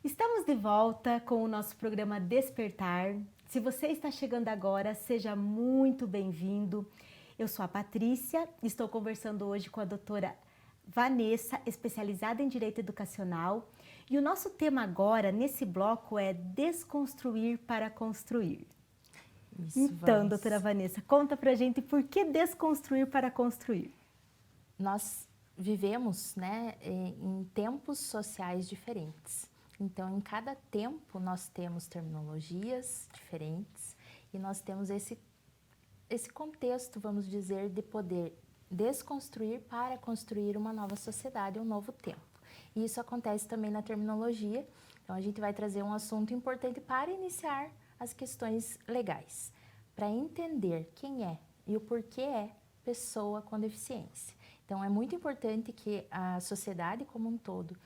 Estamos de volta com o nosso programa Despertar. Se você está chegando agora, seja muito bem-vindo. Eu sou a Patrícia, estou conversando hoje com a doutora Vanessa, especializada em Direito Educacional. E o nosso tema agora, nesse bloco, é Desconstruir para Construir. Isso, Então, vamos. doutora Vanessa, conta pra gente por que desconstruir para construir. Nós vivemos, né, em tempos sociais diferentes. Então, em cada tempo, nós temos terminologias diferentes e nós temos esse contexto, vamos dizer, de poder desconstruir para construir uma nova sociedade, um novo tempo. E isso acontece também na terminologia. Então, a gente vai trazer um assunto importante para iniciar as questões legais, para entender quem é e o porquê é pessoa com deficiência. Então, é muito importante que a sociedade como um todo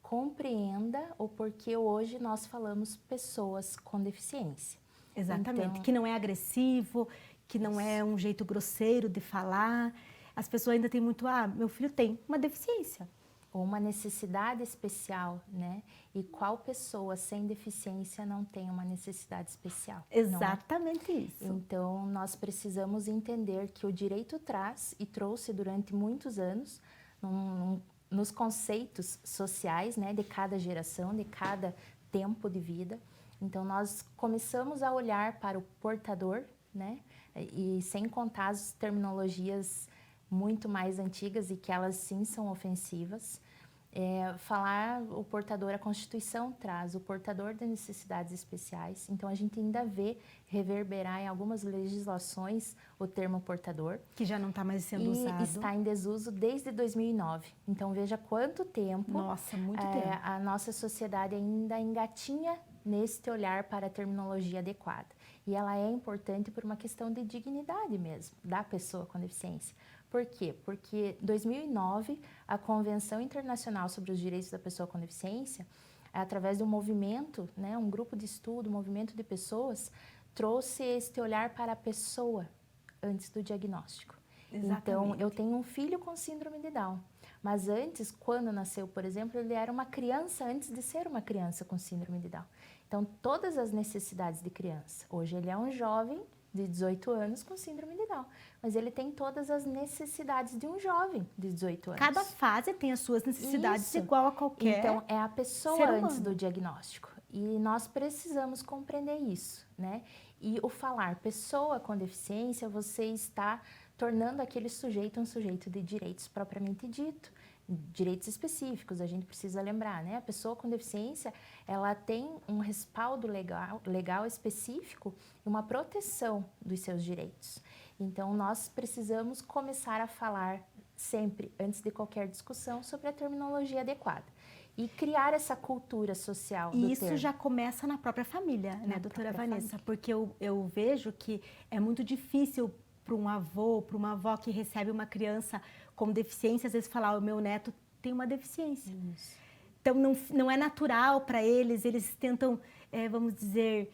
compreenda o porquê hoje nós falamos pessoas com deficiência. Exatamente, Então, que não é agressivo, que não é um jeito grosseiro de falar. As pessoas ainda têm muito, meu filho tem uma deficiência. ou uma necessidade especial, né? E qual pessoa sem deficiência não tem uma necessidade especial? Exatamente isso. Então, nós precisamos entender que o direito traz e trouxe durante muitos anos nos conceitos sociais, né, de cada geração, de cada tempo de vida. Então, nós começamos a olhar para o portador, né, e sem contar as terminologias muito mais antigas e que elas sim são ofensivas. Falar o portador, a Constituição traz o portador de necessidades especiais, então a gente ainda vê reverberar em algumas legislações o termo portador. Que já não está mais sendo e usado. está em desuso desde 2009, então veja quanto tempo. Nossa, muito tempo. A nossa sociedade ainda engatinha neste olhar para a terminologia adequada. E ela é importante por uma questão de dignidade mesmo, da pessoa com deficiência. Por quê? Porque em 2009, a Convenção Internacional sobre os Direitos da Pessoa com Deficiência, através de um movimento, né, um grupo de estudo, um movimento de pessoas, trouxe este olhar para a pessoa antes do diagnóstico. Exatamente. Então, eu tenho um filho com síndrome de Down, mas antes, quando nasceu, por exemplo, ele era uma criança antes de ser uma criança com síndrome de Down. Então, todas as necessidades de criança. Hoje ele é um jovem de 18 anos com síndrome de Down, mas ele tem todas as necessidades de um jovem de 18 anos. Cada fase tem as suas necessidades Isso. igual a qualquer Então, é a pessoa ser antes humano. do diagnóstico. E nós precisamos compreender isso, né? E o falar pessoa com deficiência, você está tornando aquele sujeito um sujeito de direitos propriamente dito. Direitos específicos, a gente precisa lembrar, né? A pessoa com deficiência, ela tem um respaldo legal específico e uma proteção dos seus direitos. Então, nós precisamos começar a falar sempre, antes de qualquer discussão, sobre a terminologia adequada. E criar essa cultura social do E isso termo. já começa na própria família, né, doutora Vanessa? Família. Porque eu vejo que é muito difícil para um avô, para uma avó que recebe uma criança com deficiência, às vezes falar, o meu neto tem uma deficiência. Isso. Então, não é natural para eles tentam, vamos dizer,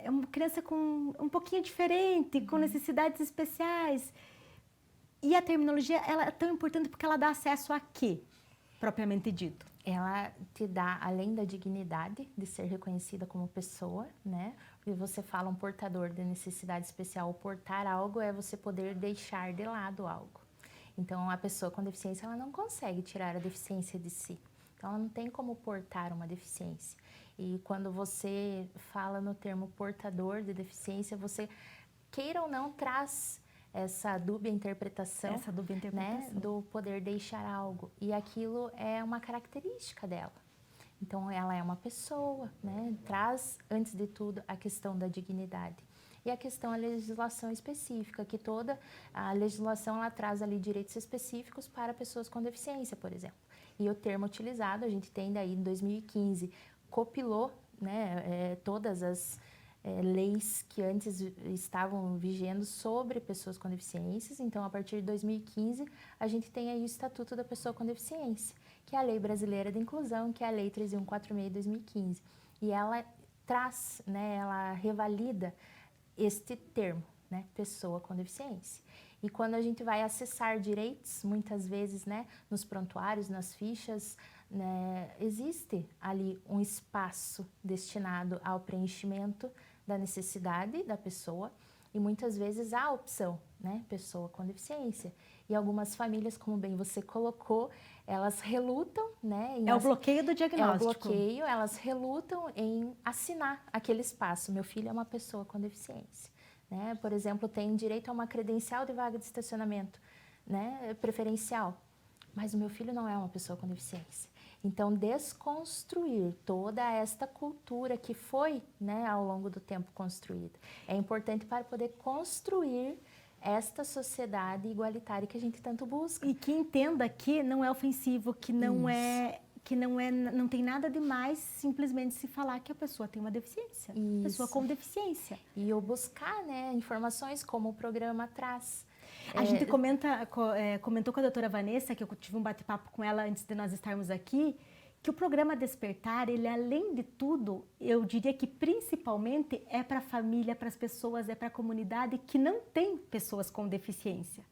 é uma criança com um pouquinho diferente, com necessidades especiais. E a terminologia, ela é tão importante porque ela dá acesso a quê, propriamente dito? Ela te dá, além da dignidade de ser reconhecida como pessoa, né? E você fala um portador de necessidade especial, o portar algo é você poder deixar de lado algo. Então, a pessoa com deficiência, ela não consegue tirar a deficiência de si. Então, ela não tem como portar uma deficiência. E quando você fala no termo portador de deficiência, você, queira ou não, traz essa dúbia interpretação, né, do poder deixar algo. E aquilo é uma característica dela. Então, ela é uma pessoa, né, traz, antes de tudo, a questão da dignidade. E a questão da legislação específica, que toda a legislação ela traz ali direitos específicos para pessoas com deficiência, por exemplo. E o termo utilizado, a gente tem daí em 2015, copilou, né, todas as leis que antes estavam vigendo sobre pessoas com deficiências. Então, a partir de 2015, a gente tem aí o Estatuto da Pessoa com Deficiência, que é a Lei Brasileira de Inclusão, que é a Lei 3146 de 2015. E ela traz, né, ela revalida este termo, né, pessoa com deficiência. E quando a gente vai acessar direitos, muitas vezes, né, nos prontuários, nas fichas, né, existe ali um espaço destinado ao preenchimento da necessidade da pessoa e muitas vezes há a opção, né, pessoa com deficiência. E algumas famílias, como bem você colocou, elas relutam, né? É o bloqueio do diagnóstico. É o bloqueio, elas relutam em assinar aquele espaço. Meu filho é uma pessoa com deficiência, né? Por exemplo, tem direito a uma credencial de vaga de estacionamento, né, preferencial. Mas o meu filho não é uma pessoa com deficiência. Então, desconstruir toda esta cultura que foi, né, ao longo do tempo construída, é importante para poder construir esta sociedade igualitária que a gente tanto busca. E que entenda que não é ofensivo, que não não tem nada de mais simplesmente se falar que a pessoa tem uma deficiência, Isso. Pessoa com deficiência. E eu buscar, né, informações como o programa traz. A gente comentou com a doutora Vanessa, que eu tive um bate-papo com ela antes de nós estarmos aqui, que o programa Despertar, ele além de tudo, eu diria que principalmente é para a família, para as pessoas, é para a comunidade que não tem pessoas com deficiência.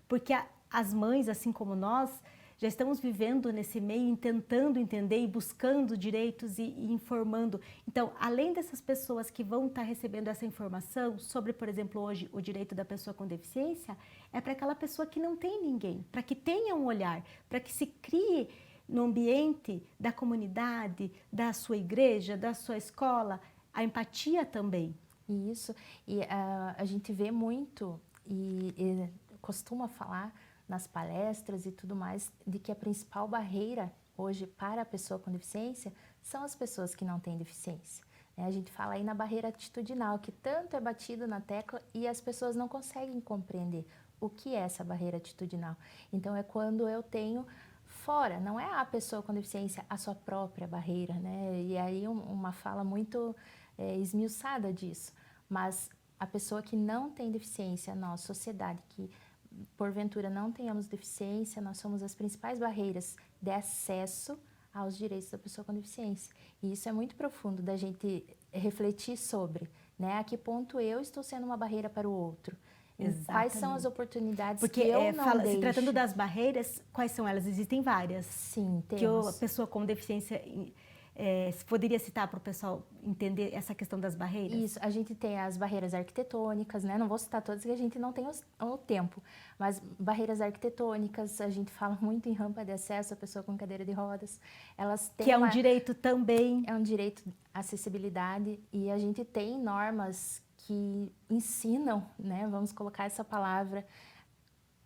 Porque as mães, assim como nós, já estamos vivendo nesse meio, tentando entender e buscando direitos e informando. Então, além dessas pessoas que vão estar recebendo essa informação sobre, por exemplo, hoje o direito da pessoa com deficiência, é para aquela pessoa que não tem ninguém, para que tenha um olhar, para que se crie no ambiente da comunidade, da sua igreja, da sua escola, a empatia também. Isso, e a gente vê muito e costuma falar nas palestras e tudo mais, de que a principal barreira hoje para a pessoa com deficiência são as pessoas que não têm deficiência. A gente fala aí na barreira atitudinal, que tanto é batido na tecla e as pessoas não conseguem compreender o que é essa barreira atitudinal. Então é quando eu tenho fora, não é a pessoa com deficiência, a sua própria barreira, né? E aí uma fala muito esmiuçada disso, mas a pessoa que não tem deficiência, nós, sociedade que porventura não tenhamos deficiência, nós somos as principais barreiras de acesso aos direitos da pessoa com deficiência. E isso é muito profundo da gente refletir sobre, né? A que ponto eu estou sendo uma barreira para o outro? Exatamente. Quais são as oportunidades que eu não deixo? Se tratando das barreiras, quais são elas? Existem várias. Sim, temos. Que a pessoa com deficiência poderia citar para o pessoal entender essa questão das barreiras? Isso, a gente tem as barreiras arquitetônicas, né? Não vou citar todas, que a gente não tem o tempo. Mas barreiras arquitetônicas, a gente fala muito em rampa de acesso à pessoa com cadeira de rodas. Elas têm que é um direito também. É um direito à acessibilidade e a gente tem normas que ensinam, né? Vamos colocar essa palavra,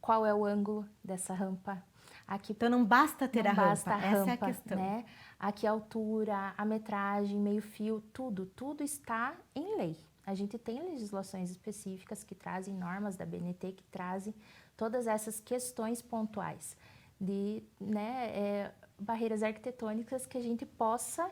qual é o ângulo dessa rampa. Aqui, então não basta ter não a basta rampa, essa é a questão. Né? Aqui a altura, a metragem, meio fio, tudo está em lei. A gente tem legislações específicas que trazem normas da BNT, que trazem todas essas questões pontuais de, né, barreiras arquitetônicas que a gente possa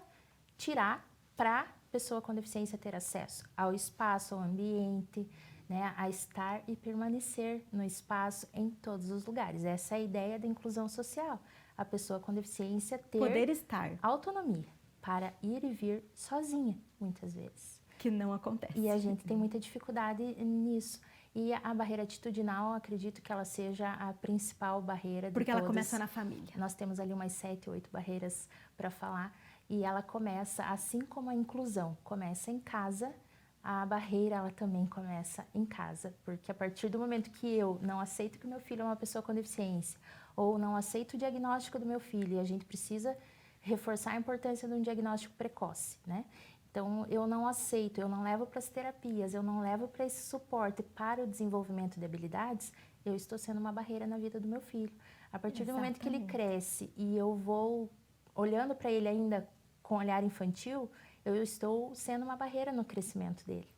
tirar para a pessoa com deficiência ter acesso ao espaço, ao ambiente, né, a estar e permanecer no espaço em todos os lugares. Essa é a ideia da inclusão social. A pessoa com deficiência ter poder estar, autonomia para ir e vir sozinha, muitas vezes. Que não acontece. E a gente tem muita dificuldade nisso. E a barreira atitudinal, acredito que ela seja a principal barreira de porque todas. Ela começa na família. Nós temos ali umas 7, 8 barreiras para falar. E ela começa, assim como a inclusão começa em casa, a barreira ela também começa em casa, porque a partir do momento que eu não aceito que o meu filho é uma pessoa com deficiência, ou não aceito o diagnóstico do meu filho, e a gente precisa reforçar a importância de um diagnóstico precoce, né? Então, eu não aceito, eu não levo para as terapias, eu não levo para esse suporte para o desenvolvimento de habilidades, eu estou sendo uma barreira na vida do meu filho. A partir do momento que ele cresce e eu vou olhando para ele ainda com olhar infantil, eu estou sendo uma barreira no crescimento dele,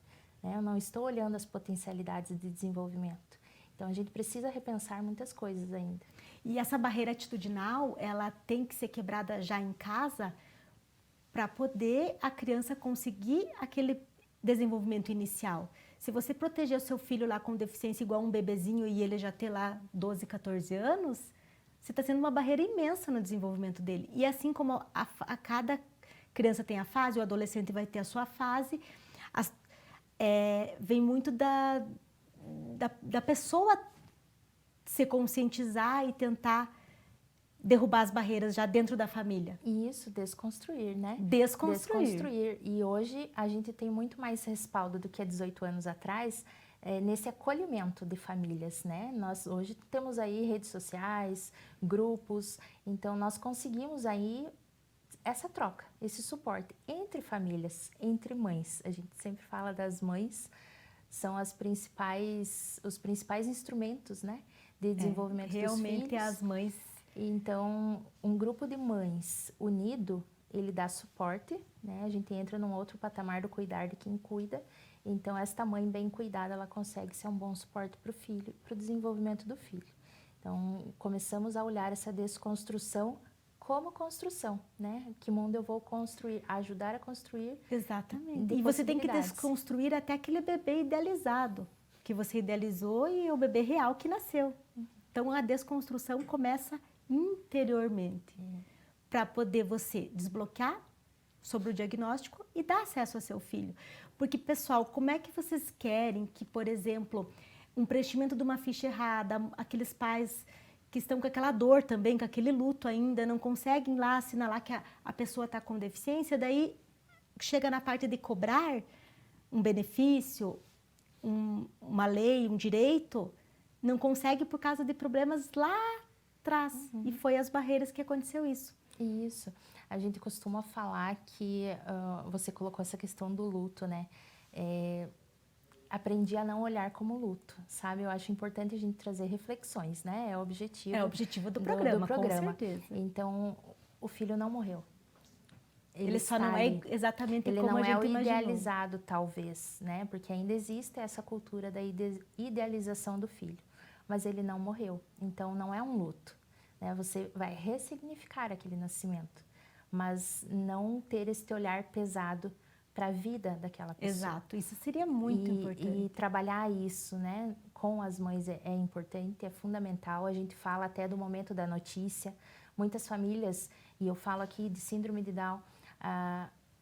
né? Eu não estou olhando as potencialidades de desenvolvimento. Então, a gente precisa repensar muitas coisas ainda. E essa barreira atitudinal, ela tem que ser quebrada já em casa para poder a criança conseguir aquele desenvolvimento inicial. Se você proteger o seu filho lá com deficiência igual um bebezinho e ele já ter lá 12, 14 anos, você está sendo uma barreira imensa no desenvolvimento dele. E assim como a cada criança tem a fase, o adolescente vai ter a sua fase, vem muito da pessoa se conscientizar e tentar derrubar as barreiras já dentro da família. E isso, desconstruir, né? Desconstruir. E hoje a gente tem muito mais respaldo do que há 18 anos atrás nesse acolhimento de famílias, né? Nós hoje temos aí redes sociais, grupos, então nós conseguimos aí essa troca, esse suporte entre famílias, entre mães. A gente sempre fala das mães, são os principais instrumentos, né, de desenvolvimento dos filhos. Realmente as mães. Então, um grupo de mães unido, ele dá suporte, né? A gente entra num outro patamar do cuidar de quem cuida. Então, esta mãe bem cuidada, ela consegue ser um bom suporte para o filho, para o desenvolvimento do filho. Então, começamos a olhar essa desconstrução como construção, né? Que mundo eu vou construir, ajudar a construir. Exatamente. E você tem que desconstruir até aquele bebê idealizado, que você idealizou e é o bebê real que nasceu. Então, a desconstrução começa interiormente, para poder você desbloquear sobre o diagnóstico e dar acesso ao seu filho. Porque, pessoal, como é que vocês querem que, por exemplo, um preenchimento de uma ficha errada, aqueles pais que estão com aquela dor também, com aquele luto ainda, não conseguem lá assinalar que a pessoa está com deficiência, daí chega na parte de cobrar um benefício, uma lei, um direito, não consegue por causa de problemas lá atrás. E foi as barreiras que aconteceu isso. Isso. A gente costuma falar que você colocou essa questão do luto, né? Aprendi a não olhar como luto, sabe? Eu acho importante a gente trazer reflexões, né? É o objetivo. É o objetivo do programa, com certeza. Então, o filho não morreu. Ele só não é exatamente como a gente imaginou. Ele não é o idealizado, talvez, né? Porque ainda existe essa cultura da idealização do filho. Mas ele não morreu, então não é um luto, né? Você vai ressignificar aquele nascimento, mas não ter esse olhar pesado para a vida daquela pessoa. Exato, isso seria muito importante. E trabalhar isso, né, com as mães é importante, é fundamental. A gente fala até do momento da notícia. Muitas famílias, e eu falo aqui de síndrome de Down,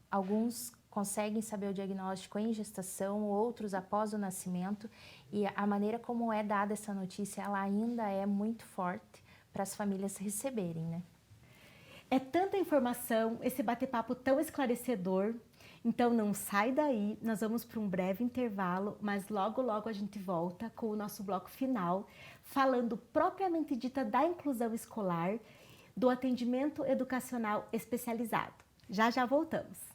alguns conseguem saber o diagnóstico em gestação, outros após o nascimento, e a maneira como é dada essa notícia, ela ainda é muito forte para as famílias receberem, né? É tanta informação, esse bate-papo tão esclarecedor, então não sai daí, nós vamos para um breve intervalo, mas logo logo a gente volta com o nosso bloco final, falando propriamente dita da inclusão escolar, do atendimento educacional especializado. Já já voltamos.